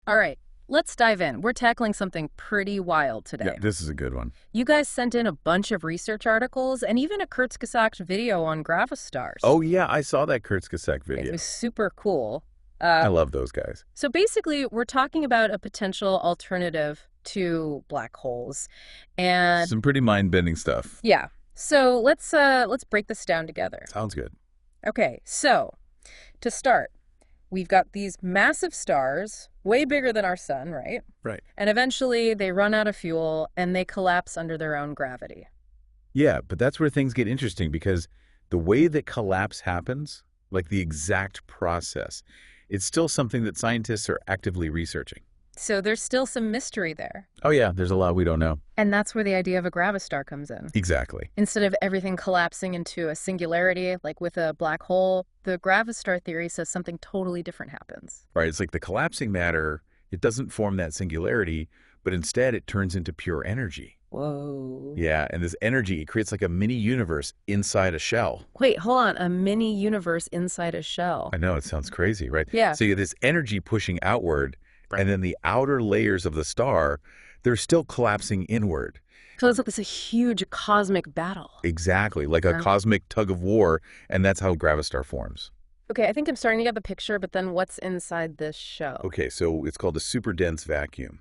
All right, let's dive in. We're tackling something pretty wild Yeah, today. this is a good one. You guys sent in a bunch of research articles and even a Kurzgesagt video on Gravastars. Oh, yeah, I saw that Kurzgesagt It video. was super cool. I love those guys. So basically, we're talking about a potential alternative to black holes. And Some pretty mind-bending stuff. yeah, so let's break this down together. Sounds good. Okay, so to start, we've got these massive stars, way bigger than our sun, right? Right. And eventually they run out of fuel and they collapse under their own gravity. Yeah, but that's where things get interesting because the way that collapse happens, like the exact process, it's still something that scientists are actively researching. So there's still some mystery there. Oh, yeah, there's a lot we don't know. And that's where the idea of a gravistar comes in. Exactly. Instead of everything collapsing into a singularity, like with a black hole, the gravistar theory says something totally different happens. Right, it's like the collapsing matter, it doesn't form that singularity, but instead it turns into pure energy. Whoa. Yeah, and this energy, it creates like a mini universe inside a shell. Wait, hold on. A mini universe inside a shell. I know, it sounds crazy, right? Yeah. So you have this energy pushing outward, and then the outer layers of the star, they're still collapsing inward. So it's like this a huge cosmic battle. Exactly, like a Yeah. cosmic tug of war, and that's how Gravistar forms. Okay, I think I'm starting to get the picture, but then what's inside this shell? Okay, so it's called a super dense vacuum.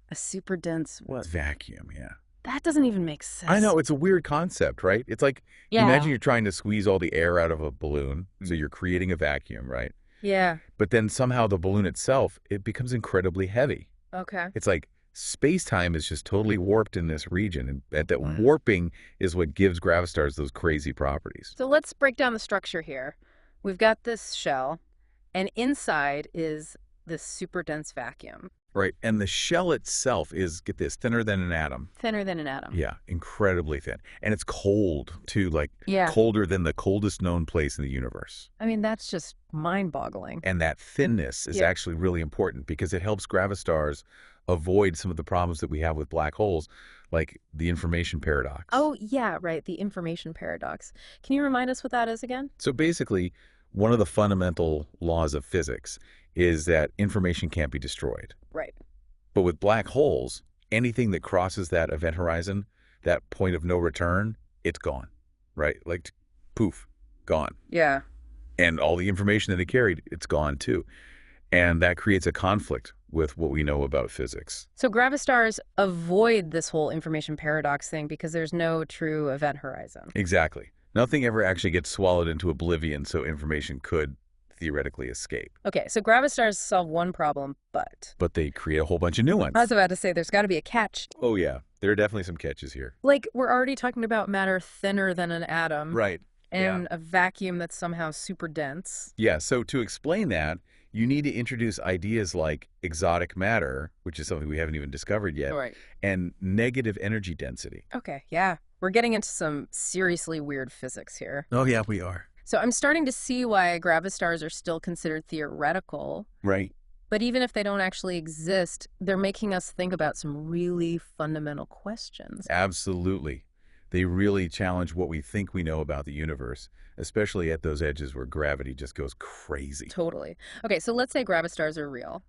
A super dense what? Vacuum, yeah. That doesn't even make sense. I know, it's a weird concept, right? It's like, Yeah. imagine you're trying to squeeze all the air out of a balloon, so you're creating a vacuum, right? Yeah. But then somehow the balloon itself, it becomes incredibly heavy. Okay. It's like space-time is just totally warped in this region, and that warping is what gives Gravastars those crazy properties. So let's break down the structure here. We've got this shell, and inside is this super dense vacuum. Right, and the shell itself is, get this, thinner than an atom. Thinner than an atom. Yeah, incredibly thin. And it's cold, too, like Yeah. colder than the coldest known place in the universe. I mean, that's just mind-boggling. And that thinness is Yeah. actually really important because it helps Gravastars avoid some of the problems that we have with black holes, like the information paradox. Oh, yeah, right. The information paradox. Can you remind us what that is again? So basically, one of the fundamental laws of physics is that information can't be destroyed. Right. But with black holes, anything that crosses that event horizon, that point of no return, it's gone, right? Like, poof, gone. Yeah. And all the information that it carried, it's gone too. And that creates a conflict with what we know about physics. So gravastars avoid this whole information paradox thing because there's no true event horizon. Exactly. Nothing ever actually gets swallowed into oblivion, so information could theoretically escape. Okay, so gravastars solve one problem, but... But they create a whole bunch of new ones. I was about to say there's got to be a catch. Oh, yeah. There are definitely some catches here. Like, we're already talking about matter thinner than an atom. Right. And a vacuum that's somehow super dense. Yeah, so to explain that, you need to introduce ideas like exotic matter, which is something we haven't even discovered yet, Right. and negative energy density. Okay, yeah. We're getting into some seriously weird physics here. Oh, yeah, we are. So I'm starting to see why gravastars are still considered theoretical. Right. But even if they don't actually exist, they're making us think about some really fundamental questions. Absolutely. They really challenge what we think we know about the universe, especially at those edges where gravity just goes crazy. Totally. Okay, so let's say gravastars are real.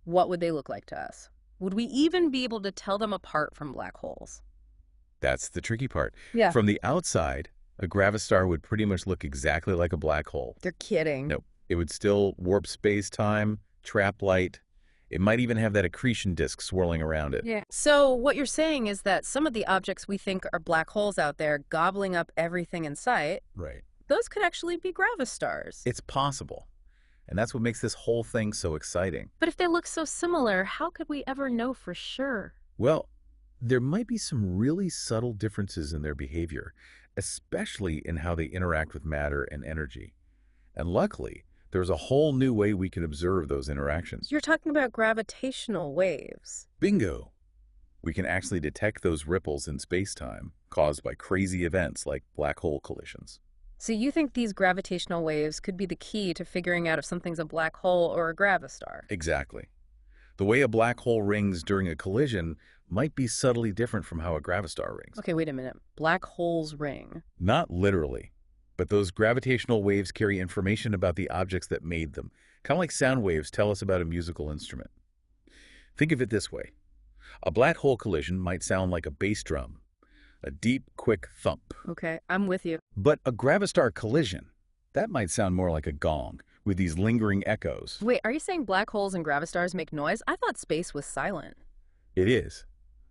What would they look like to us? Would we even be able to tell them apart from black holes? That's the tricky part. Yeah. From the outside, a gravistar would pretty much look exactly like a black hole. They're kidding. No, it would still warp space-time, trap light. It might even have that accretion disk swirling around it. Yeah. So what you're saying is that some of the objects we think are black holes out there gobbling up everything in sight, Right. those could actually be gravastars. It's possible. And that's what makes this whole thing so exciting. But if they look so similar, how could we ever know for sure? Well, there might be some really subtle differences in their behavior, especially in how they interact with matter and energy. And luckily, there's a whole new way we can observe those interactions. You're talking about gravitational waves. Bingo! We can actually detect those ripples in space-time caused by crazy events like black hole collisions. So you think these gravitational waves could be the key to figuring out if something's a black hole or a gravistar? Exactly. The way a black hole rings during a collision might be subtly different from how a gravistar rings. Okay, wait a minute. Black holes ring. Not literally, but those gravitational waves carry information about the objects that made them. Kind of like sound waves tell us about a musical instrument. Think of it this way. A black hole collision might sound like a bass drum, a deep, quick thump. Okay, I'm with you. But a gravistar collision, that might sound more like a gong, with these lingering echoes. Wait, are you saying black holes and gravastars make noise? I thought space was silent. It is.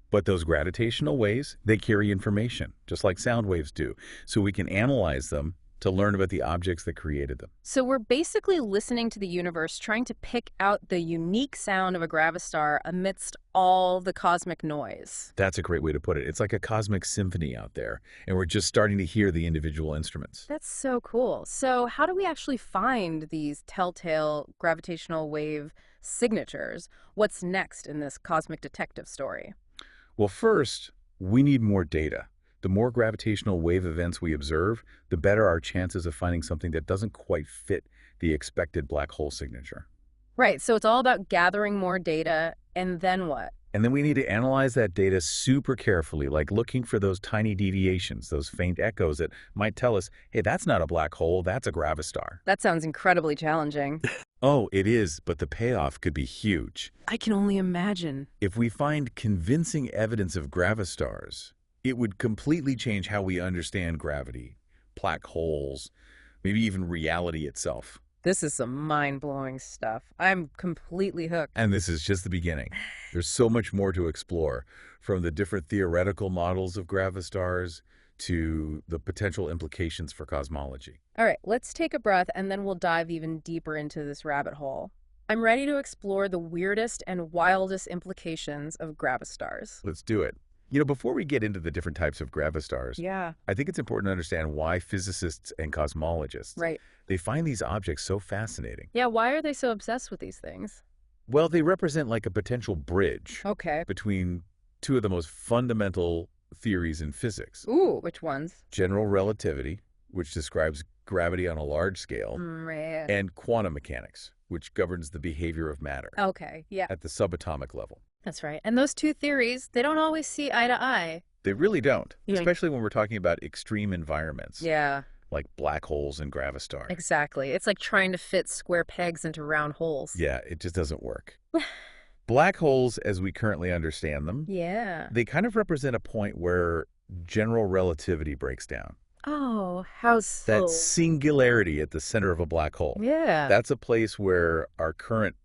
But those gravitational waves, they carry information, just like sound waves do, so we can analyze them to learn about the objects that created them. So we're basically listening to the universe, trying to pick out the unique sound of a gravistar amidst all the cosmic noise. That's a great way to put it. It's like a cosmic symphony out there, and we're just starting to hear the individual instruments. That's so cool. So how do we actually find these telltale gravitational wave signatures? What's next in this cosmic detective story? Well, first, we need more data. The more gravitational wave events we observe, the better our chances of finding something that doesn't quite fit the expected black hole signature. Right, so it's all about gathering more data, and then what? And then we need to analyze that data super carefully, like looking for those tiny deviations, those faint echoes that might tell us, hey, that's not a black hole, that's a gravistar. That sounds incredibly challenging. Oh, it is, but the payoff could be huge. I can only imagine. If we find convincing evidence of gravastars, it would completely change how we understand gravity, black holes, maybe even reality itself. This is some mind-blowing stuff. I'm completely hooked. And this is just the beginning. There's so much more to explore, from the different theoretical models of gravastars to the potential implications for cosmology. All right, let's take a breath and then we'll dive even deeper into this rabbit hole. I'm ready to explore the weirdest and wildest implications of gravastars. Let's do it. Before we get into the different types of gravastars, Yeah. I think it's important to understand why physicists and cosmologists, Right. they find these objects so fascinating. Yeah, why are they so obsessed with these things? Well, they represent like a potential bridge Okay. between two of the most fundamental theories in physics. Ooh, which ones? General relativity, which describes gravity on a large scale, Right. and quantum mechanics, which governs the behavior of matter Okay, yeah, at the subatomic level. that's right. And those two theories, they don't always see eye to eye. They really don't, Yeah. especially when we're talking about extreme environments, Yeah, like black holes and gravastars. exactly. It's like trying to fit square pegs into round holes. Yeah, it just doesn't work. Black holes, as we currently understand them, Yeah. they kind of represent a point where general relativity breaks down. Oh, how so? That singularity at the center of a black hole. Yeah. That's a place where our current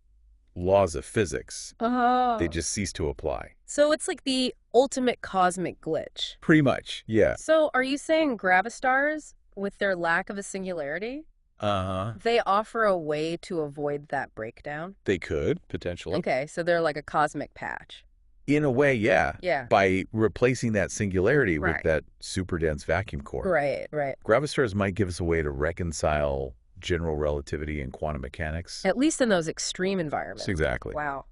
laws of physics, Oh. they just cease to apply. So it's like the ultimate cosmic glitch. Pretty much, yeah. So are you saying gravastars, with their lack of a singularity, Uh-huh. they offer a way to avoid that breakdown? They could, potentially. Okay, so they're like a cosmic patch. In a way, yeah. Yeah. By replacing that singularity with Right. that super dense vacuum core. Right, right. Gravastars might give us a way to reconcile general relativity and quantum mechanics. At least in those extreme environments. Exactly. Wow.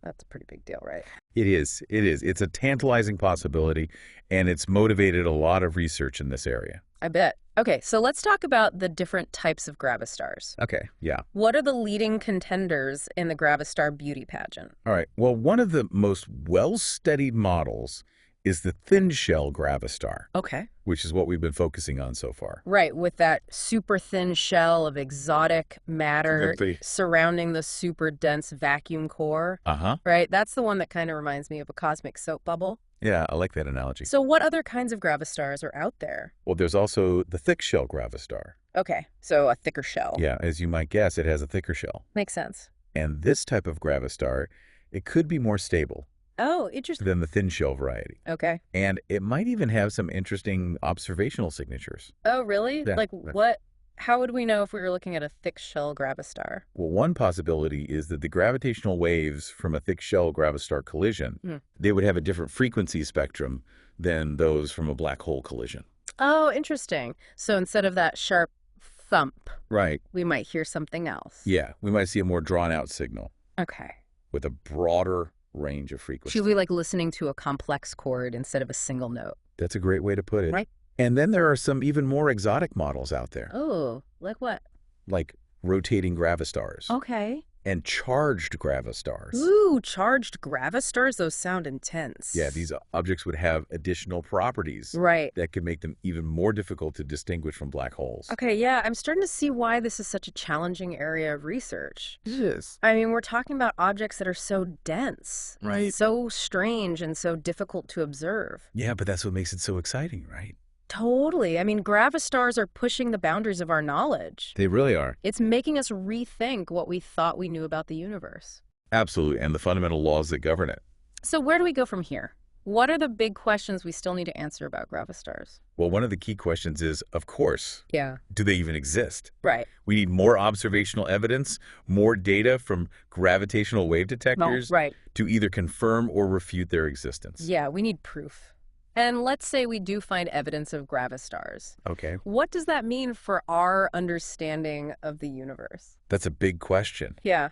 That's a pretty big deal, right? It is. It is. It's a tantalizing possibility, and it's motivated a lot of research in this area. I bet. Okay, so let's talk about the different types of gravastars. Okay, yeah. What are the leading contenders in the Gravistar beauty pageant? All right. Well, one of the most well-studied models is the thin-shell gravistar, Okay. which is what we've been focusing on so far. Right, with that super thin shell of exotic matter Exactly. surrounding the super dense vacuum core. Uh-huh. Right, that's the one that kind of reminds me of a cosmic soap bubble. Yeah, I like that analogy. So what other kinds of gravastars are out there? Well, there's also the thick-shell gravistar. Okay, so a thicker shell. Yeah, as you might guess, it has a thicker shell. Makes sense. And this type of gravistar, it could be more stable Oh, interesting. than the thin-shell variety. Okay. And it might even have some interesting observational signatures. Oh, really? Yeah. Like what? How would we know if we were looking at a thick shell gravistar? Well, one possibility is that the gravitational waves from a thick-shell gravistar collision, they would have a different frequency spectrum than those from a black hole collision. Oh, interesting. So instead of that sharp thump, Right. we might hear something else. Yeah, we might see a more drawn-out signal Okay. with a broader range of frequency. Should we like listening to a complex chord instead of a single note? That's a great way to put it. Right. And then there are some even more exotic models out there, Oh, like what? like rotating gravastars. Okay. and charged gravastars. Ooh, charged gravastars? Those sound intense. Yeah, these objects would have additional properties Right. that could make them even more difficult to distinguish from black holes. Okay, yeah, I'm starting to see why this is such a challenging area of research. It is. I mean, we're talking about objects that are so dense, Right. so strange, and so difficult to observe. Yeah, but that's what makes it so exciting, right? Totally. I mean, gravastars are pushing the boundaries of our knowledge. They really are. It's making us rethink what we thought we knew about the universe. Absolutely, and the fundamental laws that govern it. So where do we go from here? What are the big questions we still need to answer about gravastars? Well, one of the key questions is, of course, Yeah. do they even exist? Right. We need more observational evidence, more data from gravitational wave detectors Right. to either confirm or refute their existence. Yeah, we need proof. And let's say we do find evidence of gravastars. Okay. What does that mean for our understanding of the universe? That's a big question. Yeah.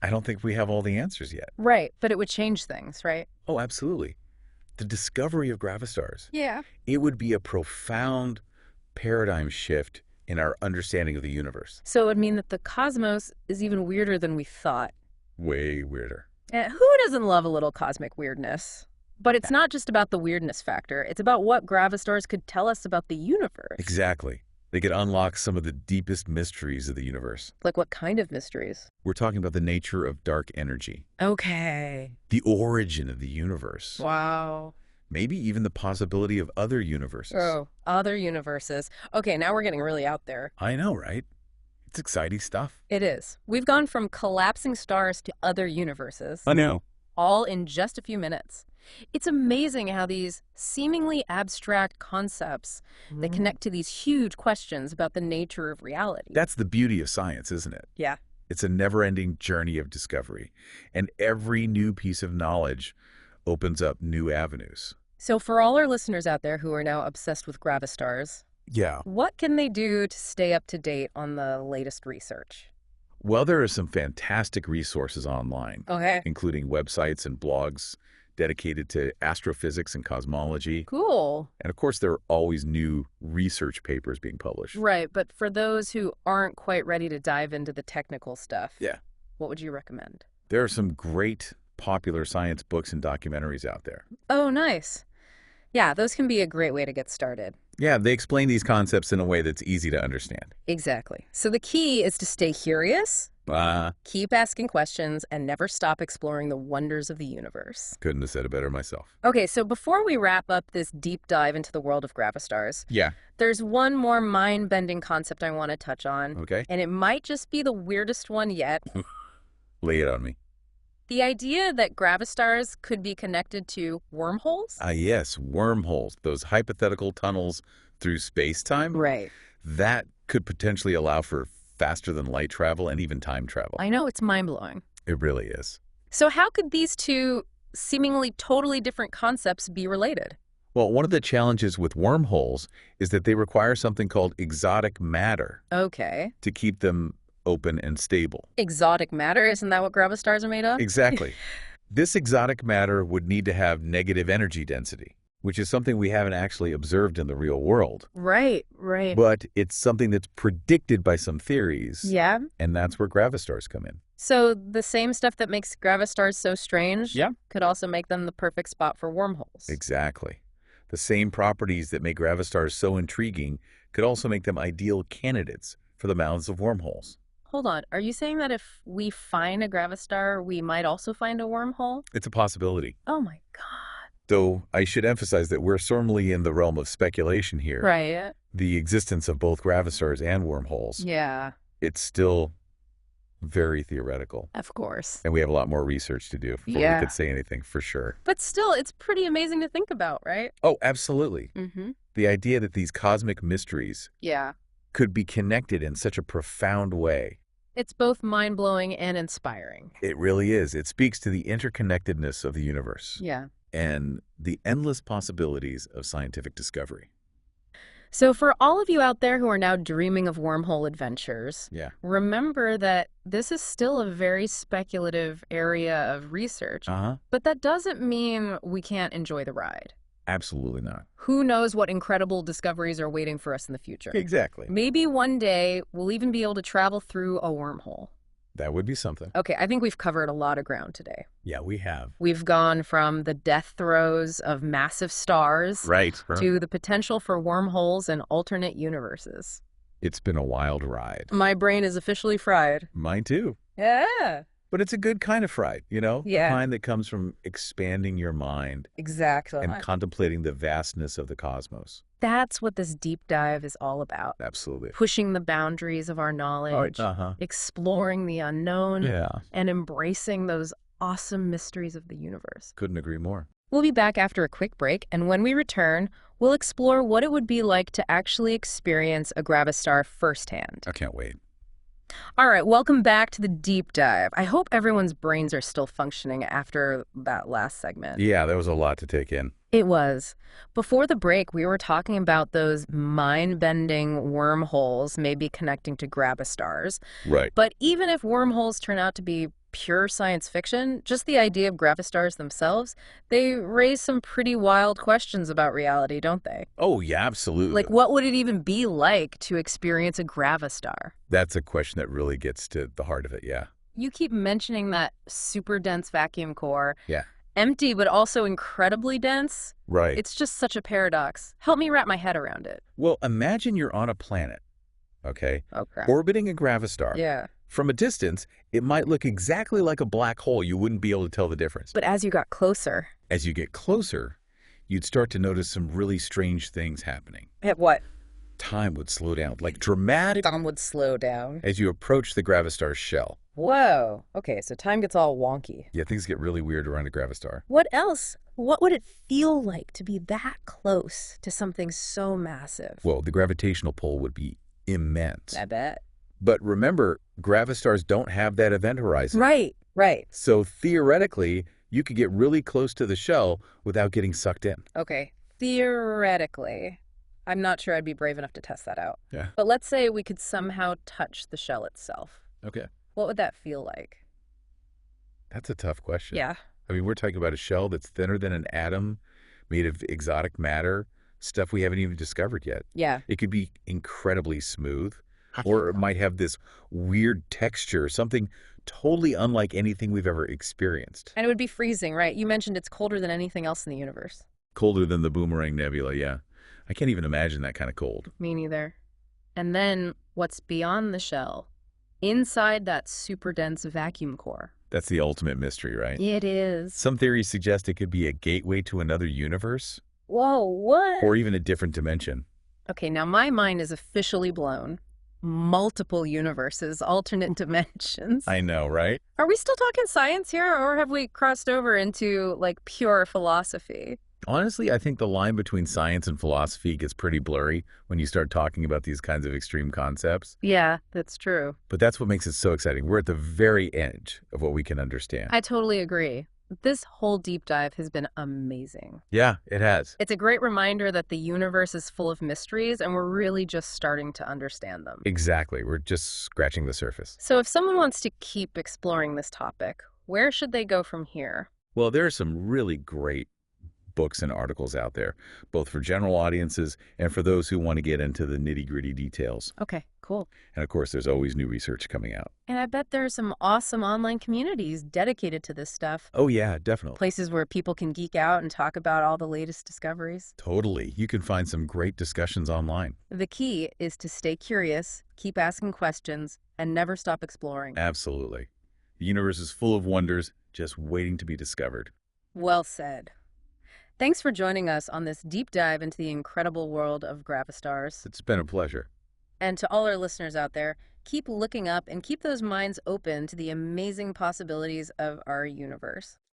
I don't think we have all the answers yet. Right, but it would change things, right? Oh, absolutely. The discovery of gravastars, Yeah. it would be a profound paradigm shift in our understanding of the universe. So it would mean that the cosmos is even weirder than we thought. Way weirder. Who doesn't love a little cosmic weirdness? But it's not just about the weirdness factor. It's about what gravastars could tell us about the universe. Exactly. They could unlock some of the deepest mysteries of the universe. Like what kind of mysteries? We're talking about the nature of dark energy, Okay. the origin of the universe, Wow. maybe even the possibility of other universes. Oh, other universes. Okay, now we're getting really out there. I know, right? It's exciting stuff. It is. We've gone from collapsing stars to other universes, I know. all in just a few minutes. It's amazing how these seemingly abstract concepts that connect to these huge questions about the nature of reality. That's the beauty of science, isn't it? Yeah. It's a never-ending journey of discovery, and every new piece of knowledge opens up new avenues. So for all our listeners out there who are now obsessed with gravastars, Yeah. what can they do to stay up to date on the latest research? Well, there are some fantastic resources online, Okay. including websites and blogs dedicated to astrophysics and cosmology. Cool. And of course, there are always new research papers being published. Right, but for those who aren't quite ready to dive into the technical stuff, Yeah. what would you recommend? There are some great popular science books and documentaries out there. Oh, nice. Yeah, those can be a great way to get started. Yeah, they explain these concepts in a way that's easy to understand. Exactly. So the key is to stay curious, keep asking questions, and never stop exploring the wonders of the universe. Couldn't have said it better myself. Okay, so before we wrap up this deep dive into the world of gravastars, Yeah. there's one more mind-bending concept I want to touch on, Okay. and it might just be the weirdest one yet. Lay it on me. The idea that gravastars could be connected to wormholes? Yes, wormholes, those hypothetical tunnels through space-time. Right. That could potentially allow for faster than light travel and even time travel. I know, it's mind-blowing. It really is. So how could these two seemingly totally different concepts be related? Well, one of the challenges with wormholes is that they require something called exotic matter Okay. to keep them open and stable. Exotic matter, isn't that what gravastars are made of? Exactly. This exotic matter would need to have negative energy density, which is something we haven't actually observed in the real world. Right. But it's something that's predicted by some theories. Yeah. And that's where gravastars come in. So the same stuff that makes gravastars so strange Yeah. could also make them the perfect spot for wormholes. Exactly. The same properties that make gravastars so intriguing could also make them ideal candidates for the mouths of wormholes. Hold on. Are you saying that if we find a gravastar, we might also find a wormhole? It's a possibility. Oh my God. Though I should emphasize that we're firmly in the realm of speculation here. Right. The existence of both gravastars and wormholes, Yeah, it's still very theoretical. of course. And we have a lot more research to do before Yeah. we could say anything for sure. But still, it's pretty amazing to think about, right? Oh, absolutely. Mm-hmm. The idea that these cosmic mysteries Yeah. could be connected in such a profound way. It's both mind-blowing and inspiring. It really is. It speaks to the interconnectedness of the universe Yeah. and the endless possibilities of scientific discovery. So for all of you out there who are now dreaming of wormhole adventures, Yeah. remember that this is still a very speculative area of research, Uh-huh. but that doesn't mean we can't enjoy the ride. Absolutely not. Who knows what incredible discoveries are waiting for us in the future? Exactly. Maybe one day we'll even be able to travel through a wormhole. That would be something. Okay, I think we've covered a lot of ground today. Yeah, we have. We've gone from the death throes of massive stars Right. to the potential for wormholes and alternate universes. It's been a wild ride. My brain is officially fried. Mine too. Yeah. But it's a good kind of fright, you know? Yeah. The kind that comes from expanding your mind Exactly. and contemplating the vastness of the cosmos. That's what this deep dive is all about. Absolutely. Pushing the boundaries of our knowledge, exploring the unknown, Yeah. and embracing those awesome mysteries of the universe. Couldn't agree more. We'll be back after a quick break, and when we return, we'll explore what it would be like to actually experience a Gravistar firsthand. I can't wait. All right, welcome back to the deep dive. I hope everyone's brains are still functioning after that last segment. Yeah, there was a lot to take in. It was. Before the break, we were talking about those mind-bending wormholes maybe connecting to Gravastars. Right. But even if wormholes turn out to be pure science fiction, just the idea of Gravastars themselves, they raise some pretty wild questions about reality, don't they? Oh, yeah, absolutely. Like, what would it even be like to experience a Gravistar? That's a question that really gets to the heart of it, yeah. You keep mentioning that super dense vacuum core. Yeah. Empty, but also incredibly dense. Right. It's just such a paradox. Help me wrap my head around it. Well, imagine you're on a planet, okay? Okay. Orbiting a Gravistar. Yeah. From a distance, it might look exactly like a black hole. You wouldn't be able to tell the difference. But as you got closer... As you get closer, you'd start to notice some really strange things happening. What? Time would slow down, like dramatic, Time would slow down. as you approach the Gravistar's shell. Whoa. Okay, so time gets all wonky. Yeah, things get really weird around a Gravistar. What else? What would it feel like to be that close to something so massive? Well, the gravitational pull would be immense. I bet. But remember, Gravastars don't have that event horizon. Right. So theoretically, you could get really close to the shell without getting sucked in. Okay, theoretically. I'm not sure I'd be brave enough to test that out. Yeah. But let's say we could somehow touch the shell itself. Okay. What would that feel like? That's a tough question. Yeah. I mean, we're talking about a shell that's thinner than an atom, made of exotic matter, stuff we haven't even discovered yet. Yeah. It could be incredibly smooth, or it might have this weird texture, something totally unlike anything we've ever experienced. And it would be freezing, right? You mentioned it's colder than anything else in the universe. Colder than the Boomerang Nebula, yeah. I can't even imagine that kind of cold. Me neither. And then what's beyond the shell? Inside that super dense vacuum core. That's the ultimate mystery, right? It is. Some theories suggest it could be a gateway to another universe, Whoa, what? or even a different dimension. Okay, now my mind is officially blown. Multiple universes, alternate dimensions. I know, right? Are we still talking science here, or have we crossed over into, like, pure philosophy? Honestly, I think the line between science and philosophy gets pretty blurry when you start talking about these kinds of extreme concepts. Yeah, that's true. But that's what makes it so exciting. We're at the very edge of what we can understand. I totally agree. This whole deep dive has been amazing. Yeah, it has. It's a great reminder that the universe is full of mysteries, and we're really just starting to understand them. Exactly. We're just scratching the surface. So if someone wants to keep exploring this topic, where should they go from here? Well, there are some really great books and articles out there, both for general audiences and for those who want to get into the nitty-gritty details. Okay, cool. And of course, there's always new research coming out. And I bet there are some awesome online communities dedicated to this stuff. Oh, yeah, definitely. Places where people can geek out and talk about all the latest discoveries. Totally. You can find some great discussions online. The key is to stay curious, keep asking questions, and never stop exploring. Absolutely. The universe is full of wonders just waiting to be discovered. Well said. Thanks for joining us on this deep dive into the incredible world of Gravastars. It's been a pleasure. And to all our listeners out there, keep looking up and keep those minds open to the amazing possibilities of our universe.